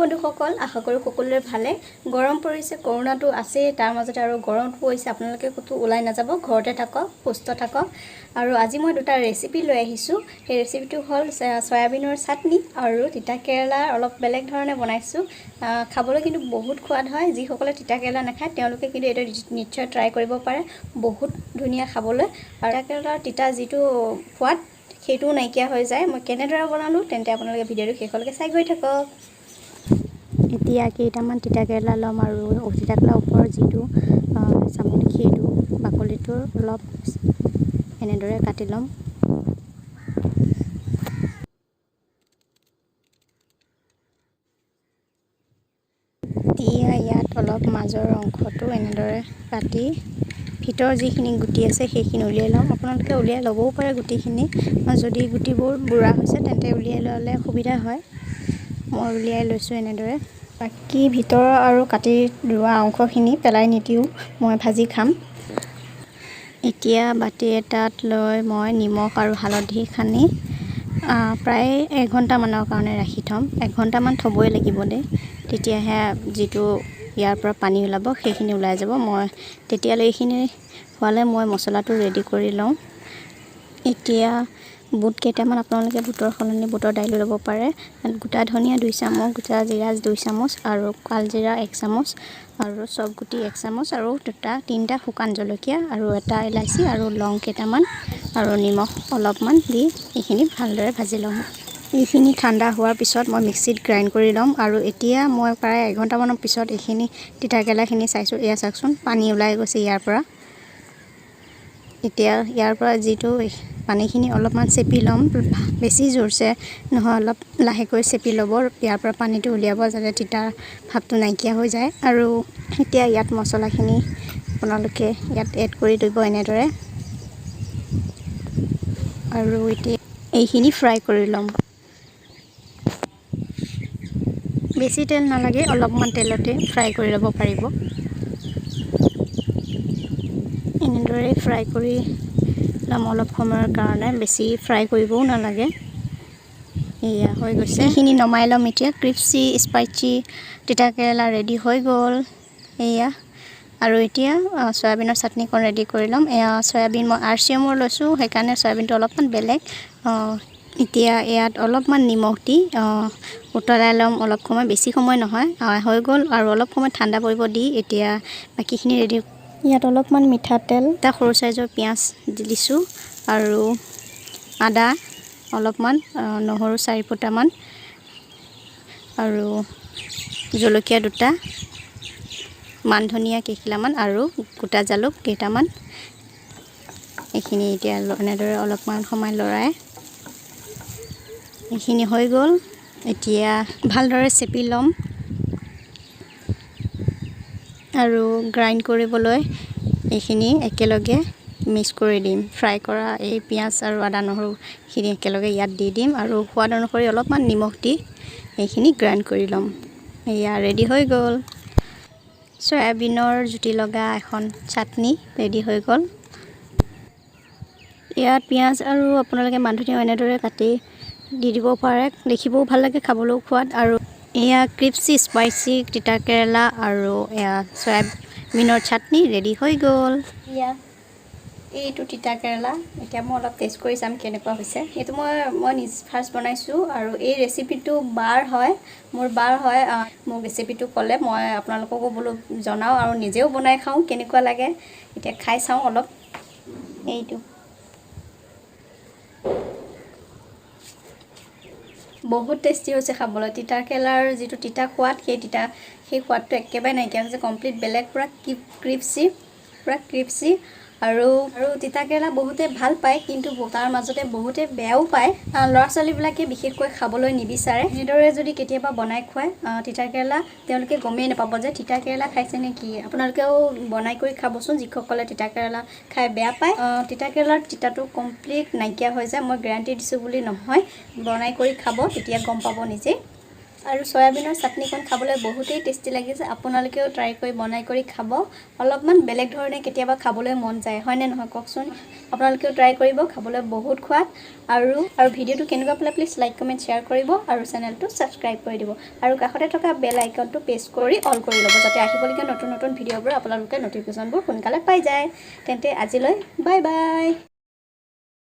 বন্ধুসকল আশা কৰো সকলোৰে ভালে গৰম পৰিছে কৰোনাটো আছে তাৰ মাজতে আৰু গৰমটো পৰিছে আপোনালোকে কতো ওলাই নাযাব ঘৰতে থাকক সুস্থ থাকক আৰু আজি মই দুটা ৰেচিপি লৈ আহিছো এই ৰেচিপিটো হল সয়াবিনৰ চাটনি আৰু তিতা কেৰেলা অলপ বেলেগ ধৰণে বনাইছো খাবলৈ কিন্তু বহুত সোৱাদ হয় যি সকলে তিতা কেৰেলা নাখায় তেওঁলোকে কিন্তু এটা নিশ্চয় ট্ৰাই কৰিব পাৰে বহুত ধুনিয়া খাবলৈ আৰু তিতা কেৰেলাৰ তিতা যিটো সোৱাদ সেইটো নাইকিয়া হৈ যায় মই কেনেদৰে বনালো তেন্তে আপোনালোকে ভিডিওটো শেষলৈকে চাই গৈ থাকক এতিয়া কেইটামান তিতা কেৰেলা লম আৰু তিতা কেৰেলাৰ ওপৰৰ যিটো চামনি সেইটো বাকলিটো অলপ এনেদৰে কাটি লম ইয়াত অলপ মাজৰ অংশটো এনেদৰে কাটি ভিতৰ যিখিনি গুটি আছে সেইখিনি উলিয়াই লম আপোনালোকে উলিয়াই ল'বও পাৰে গুটিখিনি যদি গুটিবোৰ বুঢ়া হৈছে তেন্তে উলিয়াই ল'লে সুবিধা হয় মই উলিয়াই লৈছো এনেদৰে বাকি ভিতৰ আৰু কাটি লোৱা অংশখিনি পেলাই নিদিও মই ভাজি খাম এতিয়া বাটি এটাত লৈ মই নিমখ আৰু হালধি খানি প্ৰায় 1 ঘণ্টা মানৰ কাৰণে ৰাখি থম 1 ঘণ্টা মান থবই লাগিব দে তেতিয়াহে যিটো ইয়াৰ পৰা পানী ওলাব সেইখিনি ওলাই যাব মই তেতিয়ালৈ এইখিনি হোৱালে মই মছলাটো ৰেডি কৰি লওঁ এতিয়া বুট কেইটামান আপোনালোকে বুটৰ সলনি বুটৰ দাইল ল'ব পাৰে গোটা ধনিয়া 2 চামুচ গোটা জিৰা 2 চামুচ আৰু কালজিৰা 1 চামুচ আৰু সব গুটি 1 চামুচ আৰু তিনটা শুকান জলকীয়া আৰু এটা ইলাচি আৰু লং কেইটামান আৰু নিমখ অলপমান দি এইখিনি ভালদৰে ভাজি লম এইখিনি ঠাণ্ডা হোৱাৰ পিছত মই মিক্সিত গ্ৰাইণ্ড কৰি লম আৰু এতিয়া মই প্ৰায় 1 ঘণ্টা মানৰ পিছত এইখিনি তিতা কেৰেলাখিনি চাইছো এয়া চাকচোন পানী ওলাই গৈছে ইয়াৰ পৰা এতিয়া ইয়াৰ পৰা যিটো পানীখিনি অলপমান চেপি লম বেছি জোৰছে নহয় অলপ লাহেকৈ চেপি ল'ব ইয়াৰ পৰা পানীটো উলিয়াব যাতে তিতা ভাৱটো নাইকিয়া হৈ যায় আৰু এতিয়া ইয়াত মছলাখিনি আপোনালোকে ইয়াত এড কৰি দিব এনেদৰে আৰু এতিয়া এইখিনি ফ্ৰাই কৰি লম বেছি তেল নালাগে অলপমান তেলতে ফ্ৰাই কৰি ল'ব পাৰিব এনেদৰে ফ্ৰাই কৰি লম অলপ সময়ৰ কাৰণে বেছি ফ্ৰাই কৰিবও নালাগে এয়া হৈ গৈছে এইখিনি নমাই লম এতিয়া ক্ৰিস্পি স্পাইচি তিতা কেৰেলা ৰেডি হৈ গ'ল এয়া আৰু এতিয়া সয়াবিনৰ চাটনিখন ৰেডি কৰি লম এয়া সয়াবিন মই আৰচিএমৰ লৈছো সেইকাৰণে সয়াবিনটো অলপমান বেলেগ এতিয়া ইয়াত অলপমান নিমখ দি উতলাই লম অলপ সময় বেছি সময় নহয় হৈ গ'ল আৰু অলপ সময় ঠাণ্ডা পৰিব দি এতিয়া বাকিখিনি ৰেডি ইয়াত অলপমান মিঠাতেল এটা সৰু সাইজৰ পিয়াজ দিছো আৰু আদা অলপমান নহৰু 4 ফুটামান আৰু জলকীয়া 2টা মান ধনিয়া কেইখিলামান আৰু গোটা জালুক কেইটামান এইখিনি এতিয়া এনেদৰে অলপমান সময় লৰাই এইখিনি হৈ গ'ল এতিয়া ভালদৰে চেপি লম আৰু গ্ৰাইণ্ড কৰিবলৈ এইখিনি একেলগে মিক্স কৰি দিম ফ্ৰাই কৰা এই পিয়াজ আৰু আদা নহৰুখিনি একেলগে ইয়াত দি দিম আৰু সোৱাদ অনুসৰি অলপমান নিমখ দি এইখিনি গ্ৰাইণ্ড কৰি লম এয়া ৰেডি হৈ গ'ল সয়াবিনৰ জুতি লগা এখন চাটনি ৰেডি হৈ গ'ল ইয়াত পিয়াজ আৰু আপোনালোকে মান ধনিয়া এনেদৰে কাটি দি দিব পাৰে দেখিবও ভাল লাগে খাবলৈও সোৱাদ আৰু এয়া ক্ৰিস্পি স্পাইচি তিতা কেৰেলা আৰু এয়া সয়াবিনৰ চাটনি ৰেডি হৈ গ'ল ইয়া এইটো তিতা কেৰেলা এতিয়া মই অলপ টেষ্ট কৰি চাম কেনেকুৱা হৈছে এইটো মই নিজ ফাৰ্ষ্ট বনাইছো আৰু এই ৰেচিপিটো বাৰ হয় মোৰ বাৰ হয় মোৰ ৰেচিপিটো ক'লে মই আপোনালোককো বোলো জনাও আৰু নিজেও বনাই খাওঁ কেনেকুৱা লাগে এতিয়া খাই চাওঁ অলপ এইটো বহুত টেস্টি হৈছে খাবলৈ তিতা কেৰেলাৰ যিটো তিতা সোৱাদ সেই সোৱাদটো একেবাৰে নাইকিয়া হৈছে কমপ্লিট বেলেগ পুৰা ক্ৰিস্পি আৰু তিতা কেৰেলা বহুতে ভাল পায় কিন্তু তাৰ মাজতে বহুতে বেয়াও পায় ল'ৰা ছোৱালীবিলাকে বিশেষকৈ খাবলৈ নিবিচাৰে এনেদৰে যদি কেতিয়াবা বনাই খুৱায় তিতা কেৰেলা তেওঁলোকে গমেই নাপাব যে তিতা কেৰেলা খাইছে নে কি আপোনালোকেও বনাই কৰি খাবচোন যিসকলে তিতা কেৰেলা খাই বেয়া পায় তিতা কেৰেলাৰ তিতাটো কমপ্লিট নাইকিয়া হৈ যায় মই গ্যাৰান্টি দিছো বুলি নহয় বনাই কৰি খাব তেতিয়া গম পাব নিজে আৰু সয়াবিনৰ চাটনিখন খাবলৈ বহুতেই টেষ্টি লাগিছে আপোনালোকেও ট্ৰাই কৰি বনাই কৰি খাব অলপমান বেলেগ ধৰণে কেতিয়াবা খাবলৈ মন যায় হয় নে নহয় কওকচোন আপোনালোকেও ট্ৰাই কৰিব খাবলৈ বহুত সোৱাদ আৰু ভিডিঅ'টো কেনেকুৱা পালে প্লিজ লাইক কমেন্ট শ্বেয়াৰ কৰিব আৰু চেনেলটো সাবস্ক্ৰাইব কৰি দিব আৰু কাষতে থকা বেল আইকনটো প্ৰেছ কৰি অল কৰি ল'ব যাতে আহিবলগীয়া নতুন নতুন ভিডিঅ'বোৰ আপোনালোকে নটিফিকেশ্যনবোৰ সোনকালে পাই যায় তেন্তে আজিলৈ বাই বাই